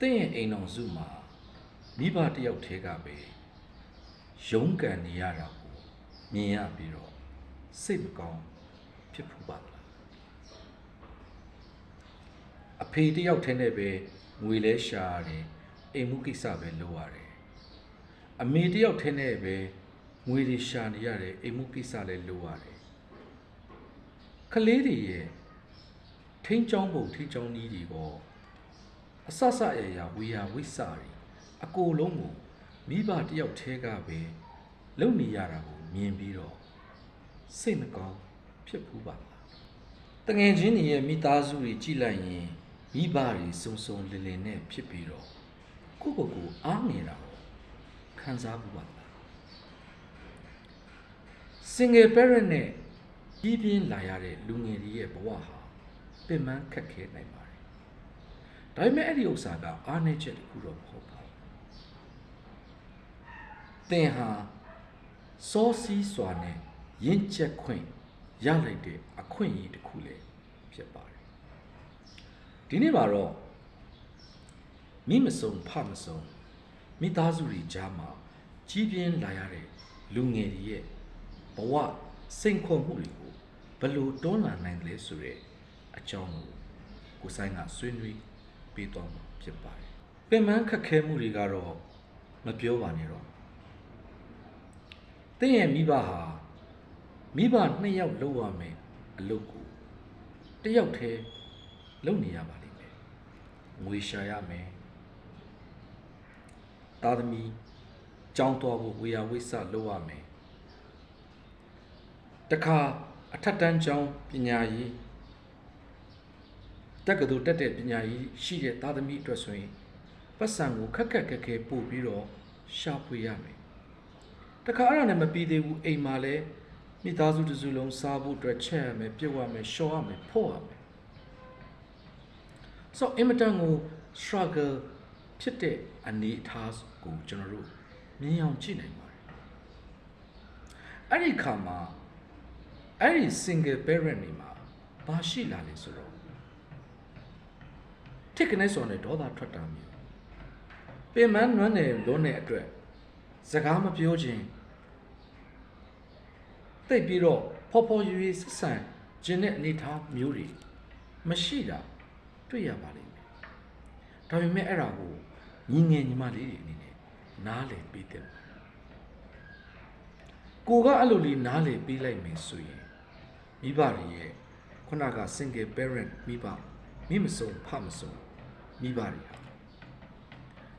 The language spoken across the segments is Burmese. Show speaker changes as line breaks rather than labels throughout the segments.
တဲ့အိမ်အောင်စုမှာမိဘတယောက်တည်းကပဲရုန်းကန်နေရတာကိုမြင်ရပြီးတော့စိတ်မကောင်းဖြစ်ဖူးပါလားအဖေတယောက်တည်းနဲ့ပဲငွေလဲရှာရတယ်အိမ်မှုကိစ္စပဲလုပ်ရတယ်အမေတယောက်တည်းနဲ့ပဲငွေတွေရှာနေရတယ်အိမ်မှုကိစ္စလည်းလုပ်ရတယ်ကလေးတွေရဲ့ထိန်းချောင်းပုံထိန်းချောင်းနည်းတွေပေါ့အဆဆအရာဝေယဝိဆတွေအကိုလုံးကိုမိဘတယောက်တည်းကပဲလုံနေရတာကိုမြင်ပြီးတော့စိတ်မကောင်းဖြစ်ဖူးပါလားတငယ်ချင်းတွေရဲ့မိသားစုတွေကြည့်လိုက်ရင်မိဘတွေစုံစုံလင်လင်နဲ့ဖြစ်ပြီးတော့ကိုယ့်ကိုယ်အားနေတာကိုခံစားဖူးပါလား single parent နဲ့ကြီးပြင်းလာရတဲ့လူငယ်တွေရဲ့ဘဝဟာပင်ပန်းခက်ခဲနိုင်ပါတယ်ဒါပေမဲ့အဲ့ဒီဥစ္စာကအားနည်းချက်တစ်ခုတော့မဟုတ်ပါဘူးသင်ဟာစောစီးစွာနဲ့ရင့်ကျက်ခွင့်ရလိုက်တဲ့အခွင့်အရေးတစ်ခုလည်းဖြစ်ပါတယ်ဒီနေ့မှာတော့မိမစုံဖမစုံမိသားစုတွေကြားမှာကြီးပြင်းလာရတဲ့လူငယ်တွေရဲ့ဘဝစိန်ခေါ်မှုတွေကိုဘယ်လိုတွန်းလှန်နိုင်တယ်ဆိုတဲ့အကြောင်းကိုဆိုင်ကဆွေးနွေးပေးသွားမှာဖြစ်ပါတယ်ပင်ပန်းခက်ခဲမှုတွေကတော့မပြောပါနဲ့တော့သင်ရဲ့မိဘဟာမိဘနှစ်ယောက်လုပ်ရမယ်အလုပ်ကိုတစ်ယောက်တည်းလုပ်နေရပါလိမ့်မယ်ငွေရှာရမယ်သားသမီးကြောင်းတော်ဖို့ဝေယဝိဆလုပ်ရမယ်တခါအထက်တန်းကျောင်းပညာရေးတက္ကသိုလ်တက်တဲ့ပညာရေးရှိတဲ့သားသမီးအတွက်ဆိုရင်ပတ်စံကိုခက်ခက်ခဲခဲပို့ပြီးတော့ရှာဖွေရမယ်တခါအဲ့ဒါနဲ့မပြီးသေးဘူးအိမ်မှာလည်းမိသားစုတစ်စုလုံးစားဖို့အတွက်ချက်ရမယ်ပြုတ်ရမယ်ရှော့ရမယ်ဖို့ရမယ်ဆိုအင်မတန်ကို struggle ဖြစ်တဲ့အနေအထားကိုကျွန်တော်တို့မြင်အောင်ကြည့်နိုင်ပါတယ်အဲ့ဒီခါမှာအဲ့ဒီ single parent တွေမှာဘာရှိလာလဲဆိုတော့ထိတ်ကနေစော်နဲ့ဒေါသထွက်တာမျိုးပင်မနွမ်းနယ်လုံးတဲ့အတွက်စကားမပြောခြင်းတိတ်ပြီးတော့ဖော်ဖော်ရွေဆက်ဆံခြင်းတဲ့အနေထားမျိုးတွေမရှိတာတွေ့ရပါလိမ့်မယ်ဒါပေမဲ့အဲ့ဒါကိုညီငယ်ညီမလေးတွေအနေနဲ့နားလည်ပေးတယ်ကိုကအဲ့လိုလေးနားလည်ပေးလိုက်မယ်ဆိုရင်မိဘတွေရဲ့ခုနက single parent မိဘမိမစုံဖမစုံမိဘတွေဟာ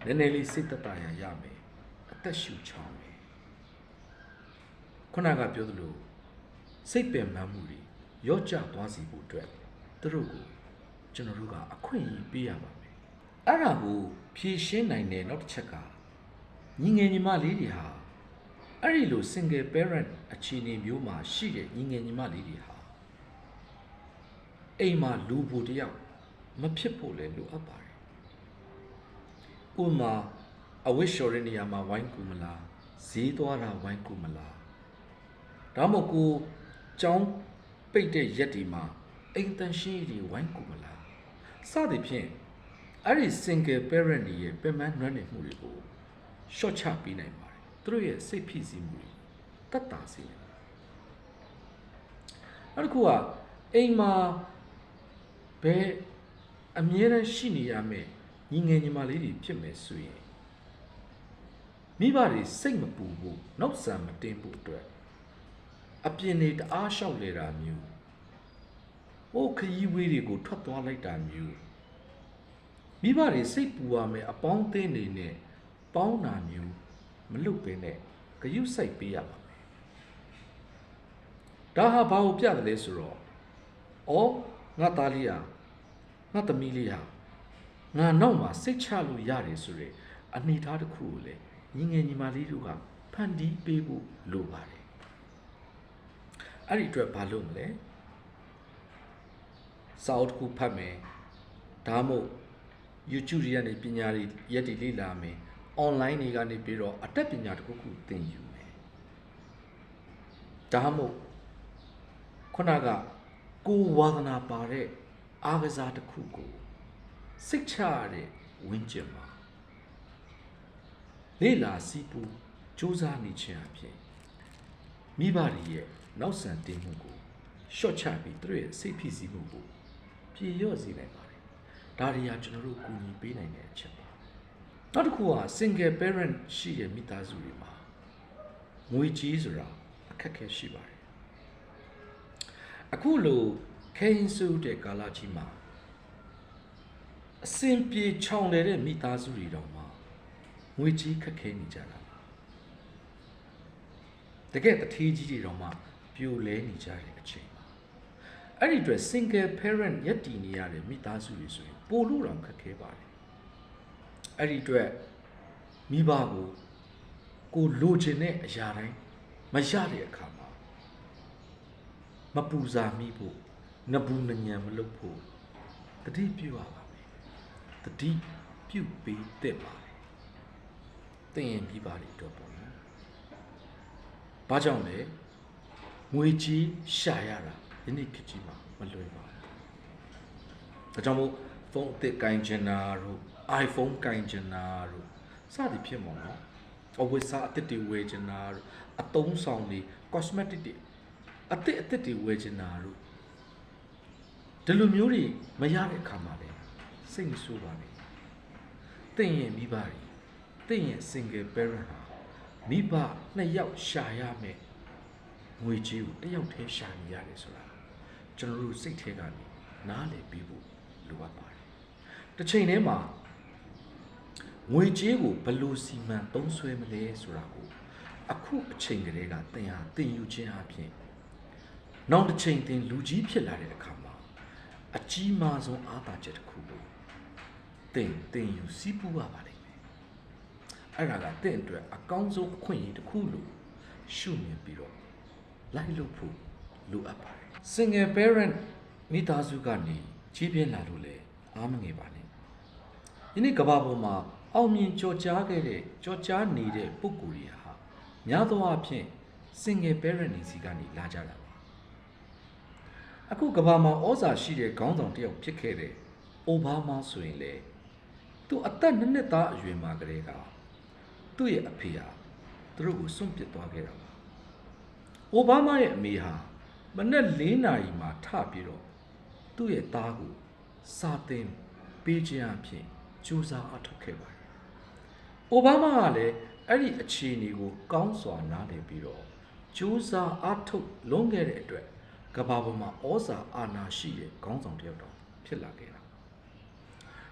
နည်းနည်းလေးစိတ်တတရာရမယ်အသက်ရှူချောင်းမယ်ခုနကပြောသလိုစိတ်ပင်ပန်းမှုတွေရော့ကျသွားစီဖို့အတွက်သူတို့ကိုကျွန်တော်တို့ကအခွင့်အရေးပေးရပါမယ်အဲ့ဒါကိုဖြည့်ရှင်းနိုင်တဲ့နောက်တစ်ချက်ကညီငယ်ညီမလေးတွေဟာအဲ့ဒီလို single parent အခြေအနေမျိုးမှာရှိတဲ့ညီငယ်ညီမလေးတွေဟာအိမ်မှာလူဖို့တယောက်မဖြစ်ဖို့လည်းလိုအပ်ပါတယ်ဥပမာအဝိရှော်တဲ့နေရာမှာဝိုင်းကူမလားဈေးသွားတာဝိုင်းကူမလားဒါမှမဟုတ်ကိုကျောင်းပိတ်တဲ့ရက်ဒီမှာအိမ်တန်ရှင်းတွေဝိုင်းကူမလားစသည်ဖြင့်အဲ့ဒီ single parent တွေရဲ့ပင်ပန်းနွမ်းနယ်မှုတွေကိုရှော့ချပေးနိုင်ပါတယ်သူတို့ရဲ့စိတ်ဖိစီးမှုတွေတတ်တာစေတယ်နောက်တစ်ခုကအိမ်မှာဘယ်အမြဲတမ်းရှိနေရမယ်ညီငယ်ညီမလေးတွေဖြစ်မယ်ဆိုရင်မိဘတွေစိတ်မပူဘူးနောက်ဆံမတင်ဘူးအတွက်အပြင်နေတအားလျှောက်လေတာမျိုးဟိုခရီးဝေးတွေကိုထွက်သွားလိုက်တာမျိုးမိဘတွေစိတ်ပူရမယ်အပေါင်းအသင်းတွေနဲ့ပေါင်းတာမျိုးမလုပ်ဘဲနဲ့ဂရုစိုက်ပေးရပါမယ်ဒါဟာဘာကိုပြတယ်လဲဆိုတော့ငါသားလေးဟာငါသမီးလေးဟာငါနောက်မှာစိတ်ချလို့ရတယ်ဆိုတဲ့အနေအထားတစ်ခုကိုလည်းညီငယ်ညီမလေးတို့ကဖန်တီးပေးဖို့လိုပါတယ်အဲ့ဒီအတွက်ဘာလုပ်မလဲစာအုပ်တစ်ခုဖတ်မယ်ဒါမှမဟုတ် YouTube တွေကနေပညာတွေရက်တွေလေ့လာမယ် online တွေကနေပြီးတော့အတတ်ပညာတစ်ခုခုသင်ယူမယ်ဒါမှမဟုတ်ခုနကကိုဝါသနာပါတဲ့အားကစားတစ်ခုကိုစိတ်ချရတဲ့ ဝင်းကျင်မှာလေလာစီပူစူးစမ်းနေခြင်းအဖြစ်မိဘတွေရဲ့နောက်ဆံတင်မှုကိုရှော့ချပြီးသူတို့ရဲ့စိတ်ဖိစီးမှုကိုပြေလျော့စေနိုင်ပါတယ်ဒါတွေကကျွန်တော်တို့ကူညီပေးနိုင်တဲ့အချက်ပါနောက်တစ်ခုက single parent ရှိတဲ့မိသားစုတွေမှာငွေကြီးဆိုတာအခက်အခဲရှိပါတယ်အခုလိုခဲရင်စုတဲ့ကာလကြီးမှာအစင်ပြေချောင်လေတဲ့မိသားစုတွေတော့မှငွေကြီးခက်ခဲနေကြတာတကယ်တထေးကြီးတွေတော့မှပြိုလဲနေကြတဲ့အချိန်မှာအဲ့ဒီအတွက် single parent ရက်တည်နေရတဲ့မိသားစုတွေဆိုရင်ပိုလို့တော့ခက်ခဲပါတယ်အဲ့ဒီအတွက်မိဘကိုလိုချင်တဲ့အရာတိုင်းမရတဲ့အခါမှာမပူစာမိဖို့နဘူးနညံမလုပ်ဖို့တတိပြုရပါမယ်တတိပြုပေးတဲ့ပါတယ်တင်ရင်ပြီးပါလိမ့်တော့ပေါ့နော်ဘာကြောင့်လဲငွေကြီးရှာရတာဒီနေ့ခေတ်ကြီးမှာမလွယ်ပါဘူးဒါကြောင့်မို့ဖုန်းအသစ်ကင်ချင်တာတို့ iPhone ကင်ချင်တာတို့စသည်ဖြစ်မှာနော်အဝတ်စားအသစ်တွေဝယ်ချင်တာတို့အသုံးဆောင်တွေ cosmetic တွေအသစ်တွေဝယ်ချင်တာတို့ဒီလိုမျိုးတွေမရတဲ့အခါမှာလေစိတ်မဆိုးပါနဲ့တင့်ရဲ့မိဘတွေတင့်ရဲ့ single parent ဟာမိဘနှစ်ယောက်ရှာရမယ်ငွေကြီးကိုတစ်ယောက်တည်းရှာနေရတယ်ဆိုတာကျွန်တော်တို့စိတ်ထဲကနေနားလည်ပြီးဖို့လိုအပ်ပါတယ်တစ်ချိန်တည်းမှာငွေကြေးကိုဘယ်လိုစီမံသုံးစွဲမလဲဆိုတာကိုအခုအချိန်ကလေးကသင်ဟာသင်ယူခြင်းအပြင်နောက်တစ်ချိန်သင်လူကြီးဖြစ်လာတဲ့အခါမှာအကြီးမားဆုံးအားသာချက်တစ်ခုကိုသင်ယူစီးပူးရပါလိမ့်မယ်အဲ့ဒါကသင်အတွက်အကောင်းဆုံးအခွင့်အရေးတစ်ခုလို့ရှုမြင်ပြီးတော့လိုက်လို့ဖို့လိုအပ်ပါတယ် single parent မိသားစုကနေကြီးပြင်းလာလို့လေအားမငယ်ပါနဲ့ဒီနေ့ကမ္ဘာပေါ်မှာအောင်မြင်ကြော်ကြားနေတဲ့ပုဂ္ဂိုလ်တွေဟာများသောအားဖြင့် single parent နေစီကနေလာကြတာပါအခုကမ္ဘာမှာဩဇာရှိတဲ့ခေါင်းဆောင်တစ်ယောက်ဖြစ်ခဲ့တဲ့အိုဘားမားဆိုရင်လေသူအသက်2နှစ်သားအရွယ်မှာကလေးကသူ့ရဲ့အဖေဟာသူတို့ကိုစွန့်ပစ်သွားခဲ့တာပါအိုဘားမားရဲ့အမေဟာမနက်4 နာရီမှာထပြီးတော့သူ့ရဲ့သားကိုစာသင်ပေးခြင်းအဖြစ်ကြိုးစားအထောက်ခဲ့ပါတယ်အိုဘားမားကလည်းအဲ့ဒီအခြေအနေကိုကောင်းစွာနားလည်ပြီးတော့ကြိုးစားအထောက်လုံးခဲ့တဲ့အတွက်ကမ္ဘာပေါ်မှာဩဇာအာဏာရှိတဲ့ခေါင်းဆောင်တစ်ယောက်တော့ဖြစ်လာခဲ့တာ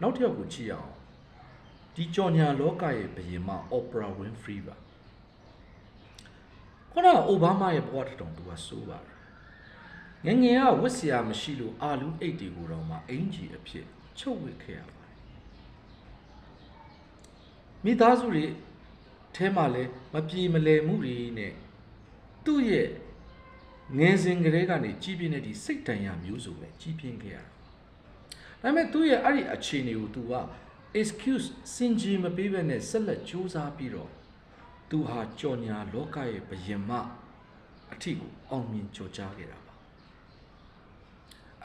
နောက်တစ်ယောက်ကိုကြည့်အောင်ဒီကြော်ညာလောကရဲ့ဘုရင်မ Oprah Winfrey ပါခုနကအိုဘားမားရဲ့ဘဝတစ်တောင်သူကစိုးပါတယ်ငယ်ကဝတ်စရာမရှိလို့အာလူးအိတ်တွေကိုတော့မှအင်ကြီးအဖြစ်ချုပ်ဝတ်ခဲ့ရပါတယ်မိသားစုတွေထဲမှာလည်းမပြေမလည်မှုတွေနဲ့သူ့ရဲ့ငယ်စဉ်ကလေးကနေကြီးပြင်းတဲ့ဒီစိတ်တန်ရာမျိုးစုံနဲ့ကြီးပြင်းခဲ့ရတာဒါပေမဲ့သူ့ရဲ့အဲ့ဒီအခြေအနေကိုသူက excuse စင်ကြီးမပေးဘဲနဲ့ဆက်လက်ကြိုးစားပြီးတော့သူဟာကြော်ညာလောကရဲ့ဘုရင်မအထီကိုအောင်မြင်ကြော်ကြားခဲ့တာပါ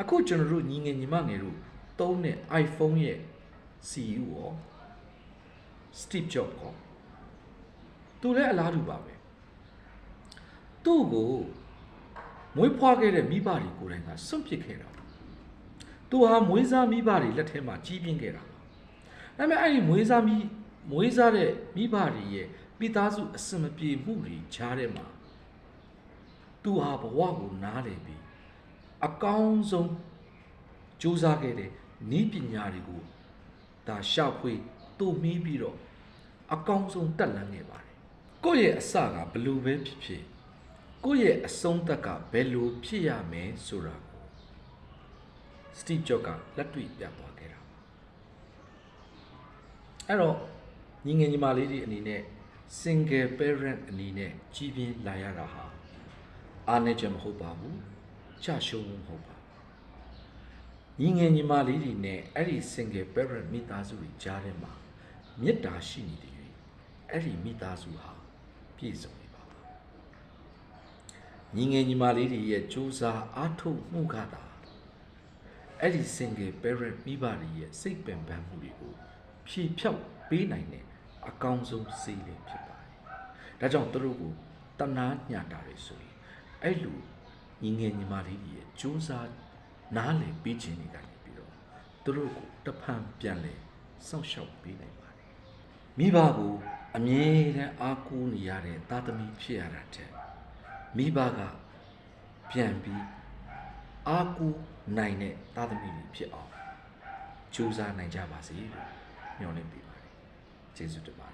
အခုကျွန်တော်တို့ညီငယ်ညီမငယ်တို့သုံးတဲ့ iPhone ရဲ့ CEO ရော Steve Jobs ကိုသူလည်းအလားတူပါပဲသူ့ကိုမွေးဖွားခဲ့တဲ့မိဘတွေကိုယ်တိုင်ကစွန့်ပစ်ခဲ့တာသူဟာမွေးစားမိဘတွေလက်ထဲမှာကြီးပြင်းခဲ့တာဒါပေမဲ့အဲ့ဒီမွေးစားတဲ့မိဘတွေရဲ့မိသားစုအစမပြေမှုတွေကြားထဲမှာသူဟာဘဝကိုနားလည်ပြီးအကောင်းဆုံးကြိုးစားခဲ့တဲ့နည်းပညာတွေကိုဒါရှာဖွေတူမီးပြီးတော့အကောင်းဆုံးတက်လှမ်းခဲ့ပါတယ်ကိုယ့်ရဲ့အစကဘလို့ပဲဖြစ်ဖြစ်ကိုယ့်ရဲ့အဆုံးသက်ကဘယ်လိုဖြစ်ရမယ်ဆိုတာကိုစတီဗ်ဂျော့ကလက်တွေ့ပြသွားခဲ့တာအဲ့တော့ညီငယ်ညီမလေးတွေအနေနဲ့ single parent အနေနဲ့ကြီးပြင်းလာရတာဟာအားနည်းချက်မဟုတ်ပါဘူးချရှုံးမှုမဟုတ်ပါညီငယ်ညီမလေးတွေနဲ့အဲ့ဒီ single parent မိသားစုတွေကြားထဲမှာမေတ္တာရှိနေတယ်အဲ့ဒီမိသားစုဟာပြည့်စုံနေပါပါညီငယ်ညီမလေးတွေရဲ့စူးစမ်းအားထုတ်မှုကသာအဲ့ဒီ single parent မိဘတွေရဲ့စိတ်ပင်ပန်းမှုတွေကို ဖြေဖြောက်ပေးနိုင်တဲ့အကောင်းဆုံးစီးလေးဖြစ်ပါတယ်ဒါကြောင့်သူတို့ကိုတနာညှတာတွေဆိုရင်အဲ့လိုညီငယ်ညီမလေးတွေရဲ့စူးစမ်းနားလည်ပြီးခြင်းတွေကနေပြီးတော့သူတို့ကိုတဖန်ပြန်လဲစောင့်ရှောက်ပေးနိုင်ပါတယ်မိဘကိုအမြဲတမ်းအားကိုးနေရတဲ့သားသမီးဖြစ်ရတာတဲ့မိဘကပြန်ပြီးအားကိုးနိုင်တဲ့သားသမီးတွေဖြစ်အောင်ကြိုးစားနိုင်ကြပါစေလို့ညွှန်လင့်ပေးပါတယ်ကျေးဇူးတင်ပါတယ်